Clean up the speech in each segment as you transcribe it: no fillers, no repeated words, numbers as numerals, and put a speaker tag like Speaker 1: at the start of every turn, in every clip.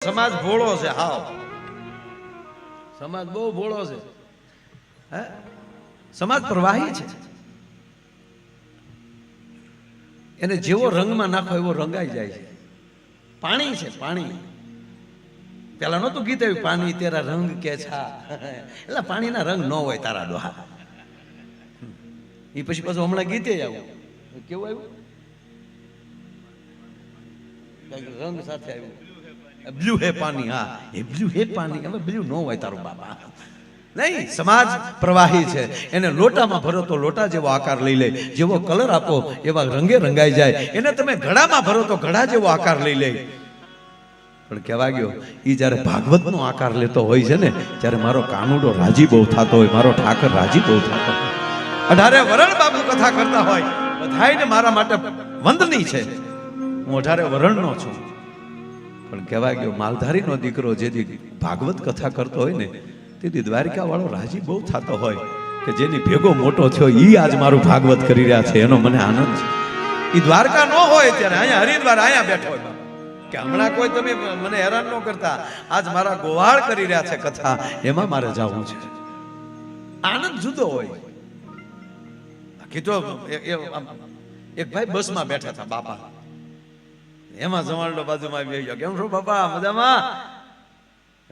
Speaker 1: સમાજ ભોળો છે, હાવ સમાજ બહુ ભોળો છે. હે સમાજ પ્રવાહી છે. એને જેવો રંગમાં નાખો એવો રંગાઈ જાય છે. પાણી છે, પાણી. પેલા નહોતું ગીત આવ્યું, પાણી તેરા રંગ કે છા, એટલે પાણીના રંગ ન હોય તારા ડોહા. એ પછી પાછું હમણાં ગીતે આવ્યું, કેવું આવ્યું, રંગ સાથે આવ્યું, બ્લુ હે પાણી. હા, એ બ્લુ હે પાણી. હવે બ્લુ ન હોય તારું બાપા. નહીં, સમાજ પ્રવાહી છે. એને લોટામાં ભરો તો લોટા જેવો આકાર લઈ લે, જેવો કલર આપો એવા રંગે રંગાઈ જાય. એને તમે ઘડામાં ભરો તો ઘડા જેવો આકાર લઈ લે. પણ કહેવા ગયો, એ જ્યારે ભાગવતનો આકાર લેતો હોય છે ને, ત્યારે મારો કાનુડો રાજી બહુ થતો હોય, મારો ઠાકર રાજી બહુ થતો હોય. 18 વરણ બાબુ કથા કરતા હોય, બધાયને મારા માટે વંદની છે. હું 18 વરણનો છું. પણ કહેવા ગયો, માલધારીનો દીકરો જેથી ભાગવત કથા કરતો હોય ને, તેથી દ્વારિકા વાળો રાજી બહુ થતો હોય કે જેની ભેગો મોટો થયો ઈ આજ મારું ભાગવત કરી રહ્યા છે, એનો મને આનંદ છે. ઈ દ્વારકા ન હોય ત્યારે અહીંયા હરિદ્વાર અહીંયા બેઠો હોય કે હમણાં કોઈ તમે મને હેરાન ન કરતા, આજ મારા ગોવાળ કરી રહ્યા છે કથા, એમાં મારે જવું છે. આનંદ જુદો હોય. બાકી તો એક ભાઈ બસમાં બેઠા હતા બાપા, એમાં જમાડો બાજુમાં આવી ગયો, કેમ છો બાપા, મજામાં?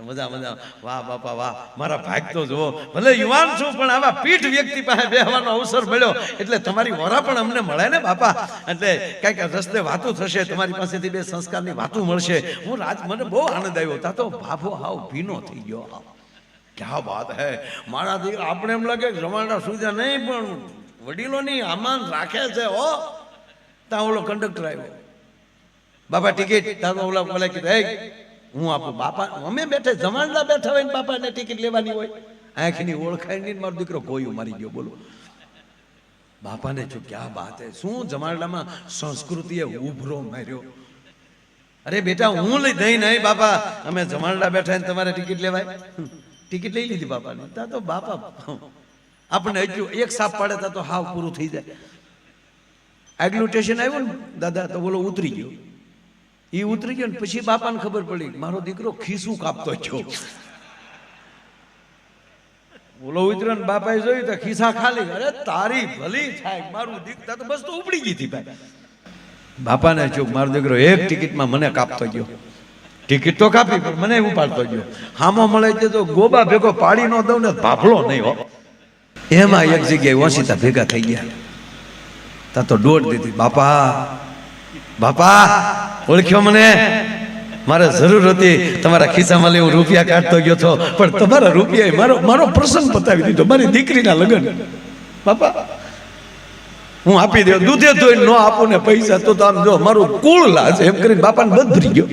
Speaker 1: મજા મજા. વાહ બાપા વાહ, મારા ભાગ તો જુઓ, ભલે યુવાન છું પણ આવા પીઠ વ્યક્તિ પાસે બેહવાનો અવસર મળ્યો એટલે તમારી વરા પણ અમને મળે ને બાપા. એટલે કઈક રસ્તે વાતું થશે, તમારી પાસેથી 2 સંસ્કારની વાતું મળશે. હું રાજ, મને બહુ આનંદ આવ્યો. તા તો બાબો હાવ ભીનો થઈ ગયો. ક્યાં વાત હે મારા દીકરા. આપણે એમ લાગે જમાડા સુજા નહીં, પણ વડીલોની આમાન રાખે છે. હો તા ઓલો કંડક્ટર આવ્યો, બાપા ટિકિટ. તારો ઓલા કીધું, હું આપું. બાપા અમે બેઠે જમાડલા બેઠા હોય ને બાપાને ટિકિટ લેવાની હોય, આંખની ઓળખાય નહીં. મારો દીકરો કોઈ મારી ગયો. બોલો બાપાને જો ક્યાં વાત હે. શું જમાડલામાં સંસ્કૃતિએ ઉભરો માર્યો. અરે બેટા હું લઈ દઈ નહીં બાપા, અમે જમાડલા બેઠા ને તમારે ટિકિટ લેવાય. ટિકિટ લઈ લીધી બાપાને. તા તો બાપા આપણને એટલું એક સાપ પાડે તા તો હાવ પૂરું થઈ જાય. આગલું સ્ટેશન આવ્યું ને દાદા, તો બોલો ઉતરી ગયો. એ ઉતરી ગયો ને પછી બાપાને ખબર પડી મારો દીકરો ખીસું કાપતો થયો. બોલો ઉતર્યો ને બાપાએ જોયું તો ખિસ્સા ખાલી. અરે તારી ભલી થાય, મારું દીકરા તો બસ તો ઉપડી ગઈ હતી ભાઈ. બાપાને જો મારો દીકરો એક ટિકિટમાં મને કાપતો ગયો. ટિકિટ તો કાપી પણ મને ઉપાડતો ગયો. હામો મળે તો ગોબા ભેગો પાડી નો દઉં ને ભાભલો નહીં હો. એમાં એક જગ્યાએ ઓશિતા ભેગા થઈ ગયા. તા તો દોડ દીધી. બાપા બાપા ઓળખ્યો મને? મારે જરૂર હતી તમારા ખિસ્સામાં લઈ હું રૂપિયા કાઢતો ગયો છો, પણ તમારા રૂપિયા મારો પ્રસંગ પતાવી દીધો, મારી દીકરીના લગ્ન. બાપા હું આપી દઉં, દૂધે ધોઈને ન આપું ને પૈસા તો આમ જો મારું કુળ લાજ. એમ કરીને બાપાને બધ ભરી ગયો.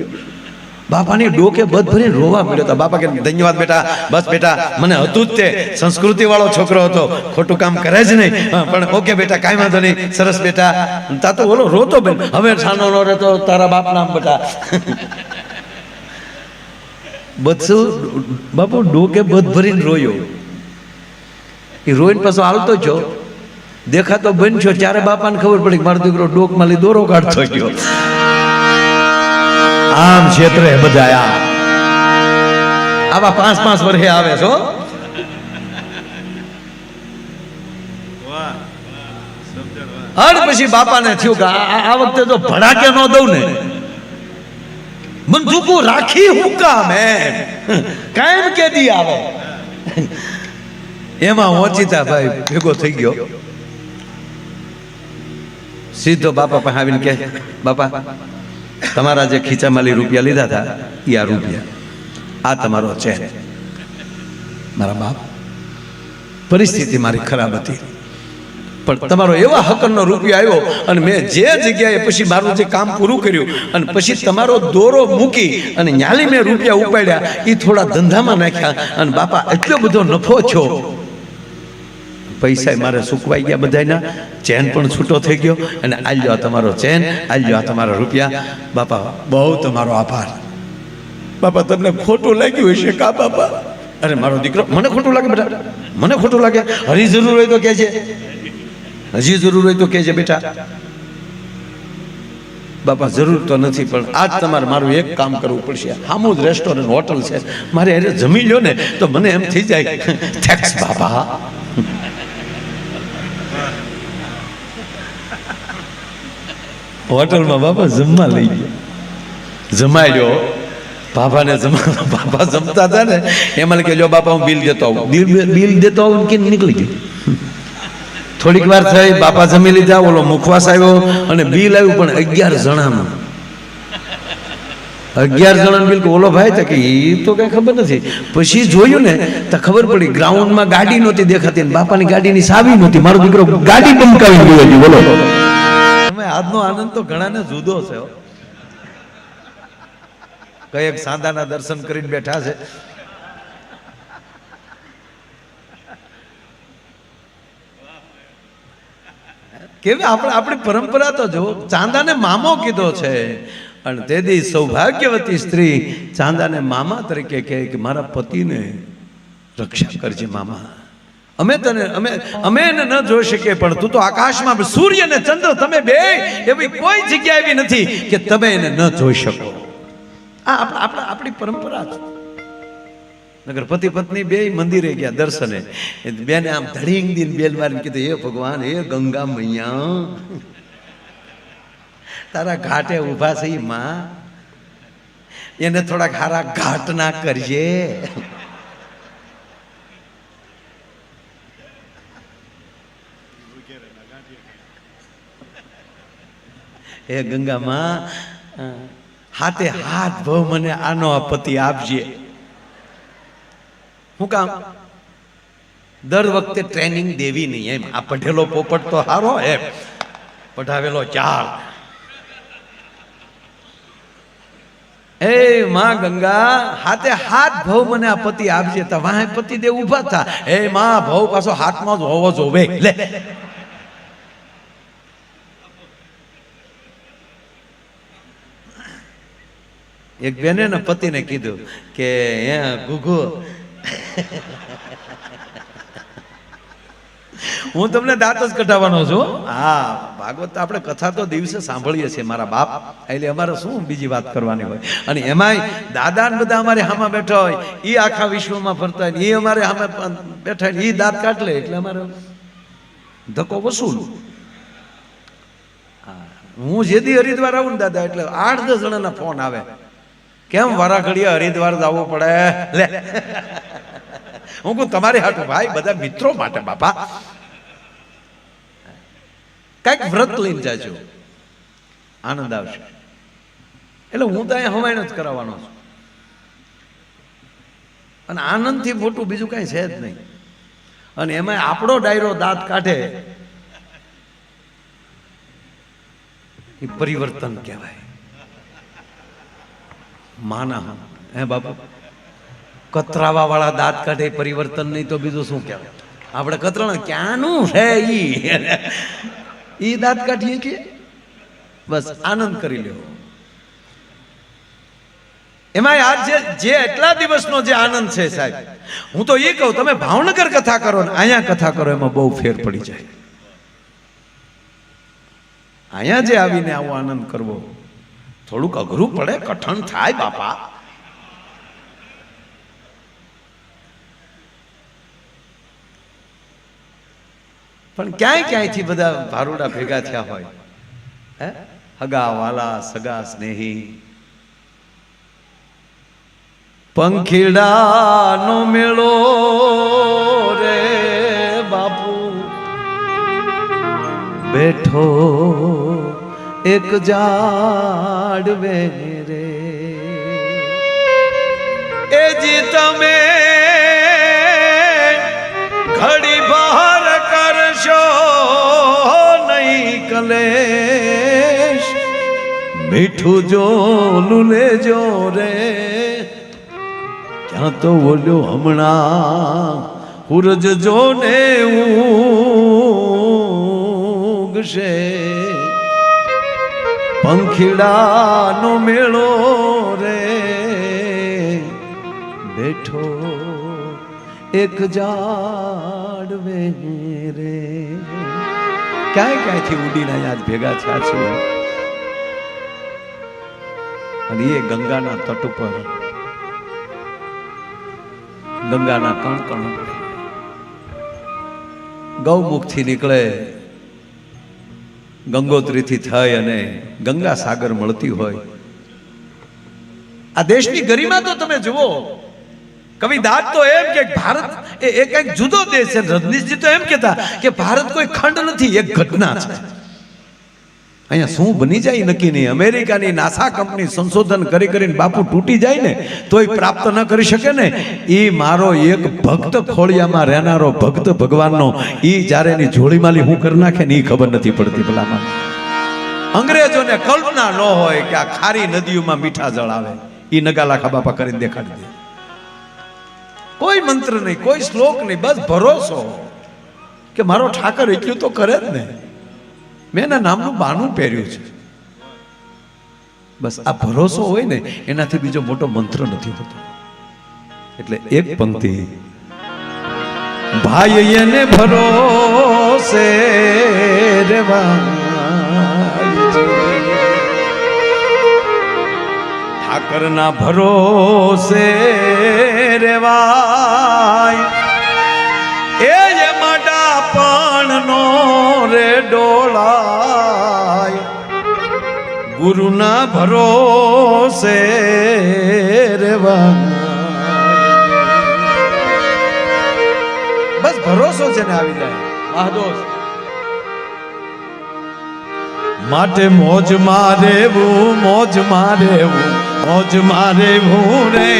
Speaker 1: બાપાની ડોકે બધ ભરીને રોવા મળ્યો હતા. બાપા કે ધન્યવાદ બેટા, બસ બેટા મને હતું જ તે સંસ્કૃતિ વાળો છોકરો હતો, ખોટું કામ કરે જ નહીં, પણ ઓકે બેટા કાંઈ વાંધો નહીં, સરસ બેટા. તા તો ઓલો રોતો બેન, હવે છાનો નો રહેતો તારા બાપ નામ બેટા. બધું બાપુ ડોકે બધ ભરીને રોયો. એ રોઈને પાછો હાલતો છો, દેખાતો બનશો ત્યારે બાપાને ખબર પડી મારો દીકરો ડોકમાં લઈ દોરો કાઢતો ગયો. આમ ક્ષેત્રે બધા આવા 5-5 વર્ષે આવે છો. અને પછી બાપાને થયું કે આ વખતે તો ભડાકે ન દઉં ને, બંદૂકો રાખી હું કામ કાયમ કેદી આવે. એમાં ઓચિતા ભાઈ ભેગો થઈ ગયો. સીધો બાપા પાસે આવીને કે, બાપા તમારા જે ખીચામાં રૂપિયા લીધા હતા એ આ રૂપિયા, આ તમારો ચેન. મારા બાપ પરિસ્થિતિ મારી ખરાબ હતી, પણ તમારો એવા હકનો રૂપિયો આવ્યો અને મેં જે જગ્યાએ પછી મારું જે કામ પૂરું કર્યું અને પછી તમારો દોરો મૂકી અને ન્યાલી મેં રૂપિયા ઉપાડ્યા, એ થોડા ધંધામાં નાખ્યા અને બાપા એટલો બધો નફો થયો. પૈસા મારે સુકવાઈ ગયા બધાના, ચેન પણ છૂટો થઈ ગયો. અને આલ્યો આ તમારો ચેન, આલ્યો આ તમારા રૂપિયા. બાપા બહુ તમારો આભાર. બાપા તમને ખોટું લાગ્યું હશે કા બાપા? અરે મારો દીકરો, મને ખોટું લાગે બેટા, મને ખોટું લાગે. હજી જરૂર હોય તો કહેજે, હજી જરૂર હોય તો કહેજે બેટા. બાપા જરૂર તો નથી, પણ આજ તમારે મારું એક કામ કરવું પડશે. હામું જ રેસ્ટોરન્ટ હોટલ છે, મારે એને જમી લ્યો ને તો મને એમ થઈ જાય થેન્ક્સ બાપા. હોટલમાં બાપા જમવા લઈ ગયા, જમાડ્યો બાપાને. બાપા જમતા હતા ને એમાં કે લ્યો બાપા હું બિલ દેતો આવું, બિલ દેતો આવું કે નીકળી ગયું. થોડીક વાર થઈ, બાપા જમી લીધા, ઓલો મુખવાસ આવ્યો અને બિલ આવ્યું, પણ 11 જણાનું. 11 જણાનું બિલ. ઓલો ભાઈ તો કે એ તો કઈ ખબર નથી. પછી જોયું ને તો ખબર પડી, ગ્રાઉન્ડમાં ગાડી નહોતી દેખાતી, બાપાની ગાડીની ચાવી નહોતી. મારો દીકરો ગાડી બંકાવી ગયો હતી. બોલો, આજનો આનંદ તો ઘણાને જુદો છે. કયેક સાંધાના દર્શન કરીને બેઠા છે. કેવી આપણી પરંપરા તો જો, ચાંદાને મામો કીધો છે. અને તેથી સૌભાગ્યવતી સ્ત્રી ચાંદાને મામા તરીકે કહે કે મારા પતિને રક્ષા કરજે મામા. અમે એને ન જોઈ શકીએ, પણ તું તો આકાશમાં સૂર્ય ને ચંદ્ર તમે બે એવી કોઈ જગ્યા એવી નથી કે તમે એને ન જોઈ શકો. આ આપણી પરંપરા છે. નગર પતિ પત્ની બે મંદિરે ગયા દર્શને, બેને આમ ધડીંગ દીન બેલ મારીને કીધું, હે ભગવાન, હે ગંગા મૈયા, તારા ઘાટે ઊભા છે માં, એને થોડાક હારા ઘાટ ના કરજે. હે ગંગા માં, હાથે હાથ ભાવ મને આનો આ પતિ આપજે. શું કામ? દર વખતે ટ્રેનિંગ દેવી નહીં એમ. આ પઢેલો પોપટ તો હારો, એમ પઢાવેલો ચાલ. એ માં ગંગા, હાથે હાથ ભાવ મને આ પતિ આપજે. તો વાહે પતિ દેવ ઉભા થા. એ માં, ભાવ પાછો હાથમાં જ હોવો જોવે. લે, એક બેને ને પતિને કીધું કે હે ગુગુ, હું તમને દાંત જ કઢાવવાનો છું. હા, ભાગવત આપણે કથા તો દિવસે સાંભળીએ છીએ મારા બાપ, એટલે અમારે શું બીજી વાત કરવાની હોય. અને એમાંય દાદા ને બધા અમારે હામાં બેઠા હોય, એ આખા વિશ્વમાં ફરતા હોય, એ અમારે હામે બેઠા હોય, એ દાંત કાઢ લે એટલે અમારે ધક્કો વસૂલ. હું જેથી હરિદ્વાર આવું ને દાદા, એટલે 8-10 જણાના ફોન આવે, કેમ વારા ઘડીએ હરિદ્વાર જવું પડે? લે, હું કહું તમારે હાટું ભાઈ, બધા મિત્રો માટે બાપા. કઈક વ્રત લઈને જાજો, આનંદ આવશે. એટલે હું તો અહીંયા હવાઈનો જ કરાવવાનો છું. અને આનંદથી મોટું બીજું કઈ છે જ નહીં. અને એમાં આપણો ડાયરો દાંત કાઢે એ પરિવર્તન કહેવાય. માના હે બાપુ, કતરાવા વાળા દાંત કાઢે પરિવર્તન નહીં તો બીજું શું કહેવાય? આપણે કતરાણા ક્યાંનું છે ઈ દાંત કાઢીએ કે બસ આનંદ કરી લ્યો. એમાં આજ જે એટલા દિવસનો જે આનંદ છે સાહેબ, હું તો એ કહું, તમે ભાવનગર કથા કરો ને અહીંયા કથા કરો, એમાં બહુ ફેર પડી જાય. અહીંયા જે આવીને આવો આનંદ કરવો થોડુંક અઘરું પડે, કઠણ થાય બાપા. પણ ક્યાંયથી બધા ભારુડા ભેગા થયા હોય, હે, હગા વાલા સગા સ્નેહી. પંખીડાનો મેળો રે બાપુ, બેઠો એક ઝાડવે રે, એ જી તમે ઘડી બહાર કરશો નહીં કલેશ, મીઠું જોલું લેજો રે, ક્યાં તો બોલ્યો હમણાં સૂરજ જોને ઉગશે. પંખીડાનો મેળો રે બેઠો એક ઝાડવે રે. ક્યાંયથી ઉડીને અહીંયા ભેગા થયા છે. અને એ ગંગાના તટ ઉપર ગંગાના કણ કણ ગૌમુખથી નીકળે, ગંગોત્રીથી થઈ અને ગંગા સાગર મળતી હોય. આ દેશની ગરિમા તો તમે જુઓ. કવિ દાદ તો એમ કે ભારત એ કંઈક જુદો દેશ છે. રજનીશજી તો એમ કહેતા કે ભારત કોઈ ખંડ નથી, એક ઘટના છે. અહીંયા શું બની જાય નક્કી નહીં. અમેરિકાની નાસા કંપની સંશોધન કરી કરીને બાપુ તૂટી જાય ને તોય પ્રાપ્ત ન કરી શકે ને. એ મારો એક ભક્ત ખોળિયામાં રહેનારો ભક્ત ભગવાનનો એ જ્યારે એની જોડીમાલી હું કરી નાખે ને એ ખબર નથી પડતી. ભલામાં અંગ્રેજોને કલ્પના ન હોય કે આ ખારી નદીઓમાં મીઠા જળ આવે. એ નગાલાખા બાપા કરીને દેખાડી દે. કોઈ મંત્ર નહીં, કોઈ શ્લોક નહીં, બસ ભરોસો કે મારો ઠાકર એટલું તો કરે જ ને. મેં એના નામનું બાનું પહેર્યું છે. બસ આ ભરોસો હોય ને એનાથી બીજો મોટો મંત્ર નથી હોતો. એટલે એક પંક્તિ, ભાઈ એને ભરોસે ઠાકરના ભરોસે રેવાય. એ માડા પાણનો રે ડોળાય, ગુરુના ભરોસે રેવાય. બસ ભરોસો છે ને આવી જાય મહાદોષ. માટે મોજ મારેવું, મોજ મારેવું, મોજ મારેવું રે.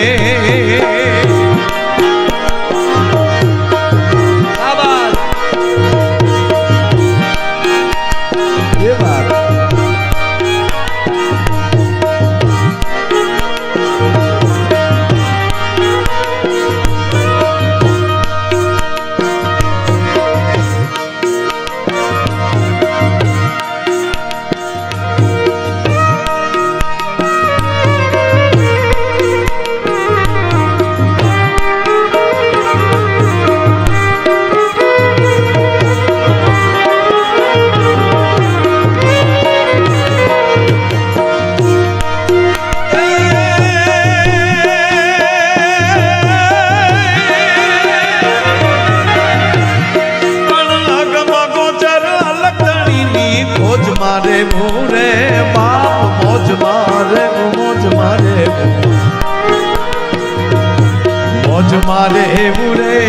Speaker 1: મારે એવું રે,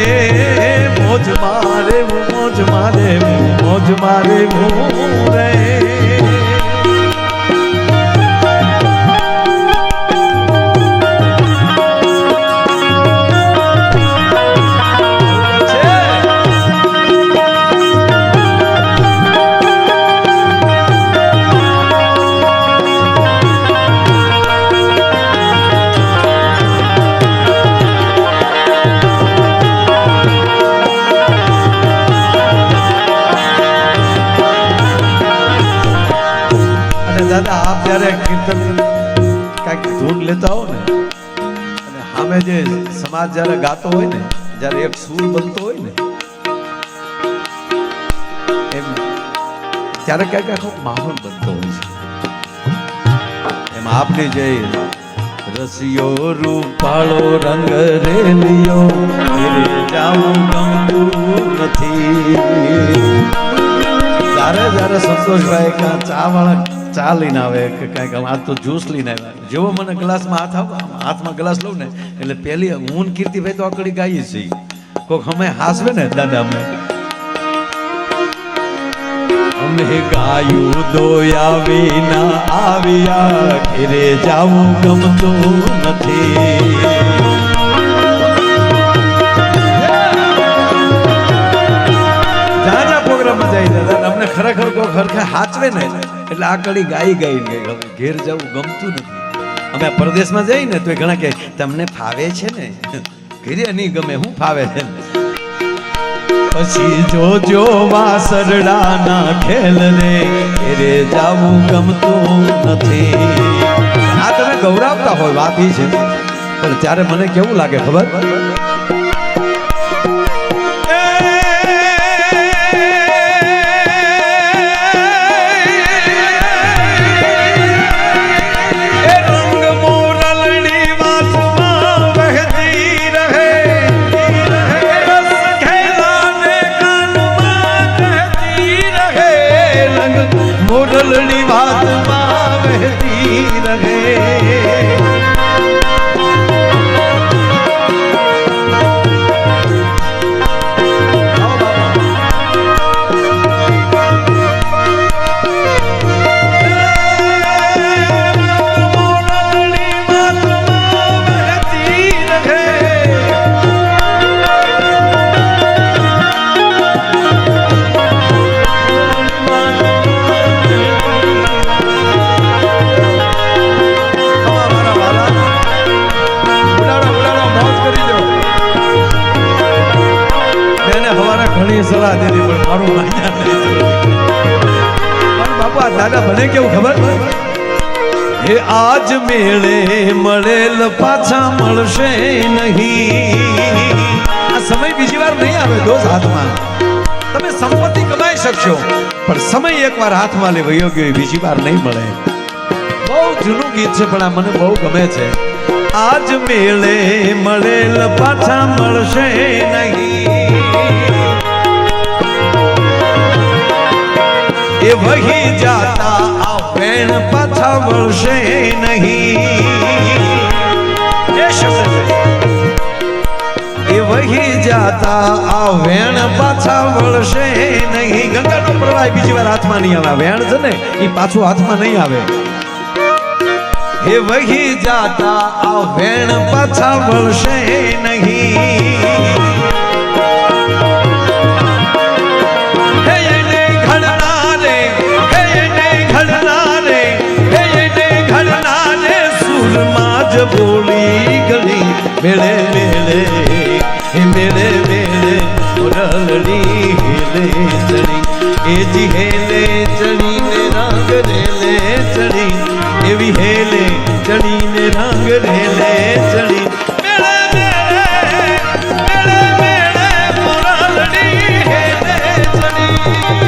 Speaker 1: મોજ મારે, મોજ મારે, મોજ મારે રે. દાદા આપ જયારે કીર્તન કઈક ધૂન લેતા હો ને અને સામે જે સમાજ જયારે ગાતો હોય ને, જયારે એક સૂર બનતો હોય ને એમ ત્યારે કઈક આખો માહોલ બનતો હોય છે. એમાં આપની જે રસિયો રૂપાળો રંગ રેલિયો જાવું ગમતું નથી. જયારે સંતોષભાઈ ચા વાળા ચા લઈને આવે કે કઈક આ તો જ્યુસ લઈને આવ્યા, જેવો મને ગ્લાસમાં હાથમાં ગ્લાસ લઉં ને એટલે પેલી હું કીર્તિભાઈ તો આકડી ગાઈએ છીએ. કોક અમે હાસવે ને દાદા અમે ગાયું દોયા વિના આવ્યા ઘેરે જાવું ગમતું નથી. અમને ખરેખર કોઈ ખરખે હાચવે ને એટલે આ કડી ગાઈ ગઈ ઘેર જવું ગમતું નથી. અમે પરદેશમાં જઈએ ને તો ઘણા કે તમને ફાવે છે ને, ઘેરે નહીં ગમે, હું ફાવે છે. પછી જોજો વાસરડાના ખેલ રે ઘેરે જવું ગમતું નથી. આ તમે ગૌરવતા હોય વાત ઈ છે, પણ ત્યારે મને કેવું લાગે ખબર, તોલા દેવી પણ મારું માન્યા નહીં. પણ બાપુ આ દાદા મને કેવું ખબર હે આજ મેળે મળેલ પાછા મળશે નહીં. આ સમય બીજી વાર નહીં આવે દોસ્ત હાથમાં. તમે સંપત્તિ કમાઈ શકશો પણ સમય એકવાર હાથમાં લે વયો ગયો બીજી વાર નહીં મળે. બહુ જૂનું ગીત છે પણ આ મને બહુ ગમે છે. આજ મેળે મળેલ પાછા મળશે નહીં એ વહી જાતા આ વેણ પાછા વળશે નહીં. એ વહી જાતા આ વેણ પાછા વળશે નહીં. ગંગાનો પ્રવાહ બીજી વાર હાથમાં નહીં આવે. વેણ છે ને એ પાછું હાથમાં નહીં આવે. એ વહી જાતા આ વેણ પાછા વળશે નહીં. બોલી ગળી મેળે મેળે મેળે મેળે મુરલી હેલે ચડી એ જી હેલે ચડી ને રંગ રેલે ચડી એવી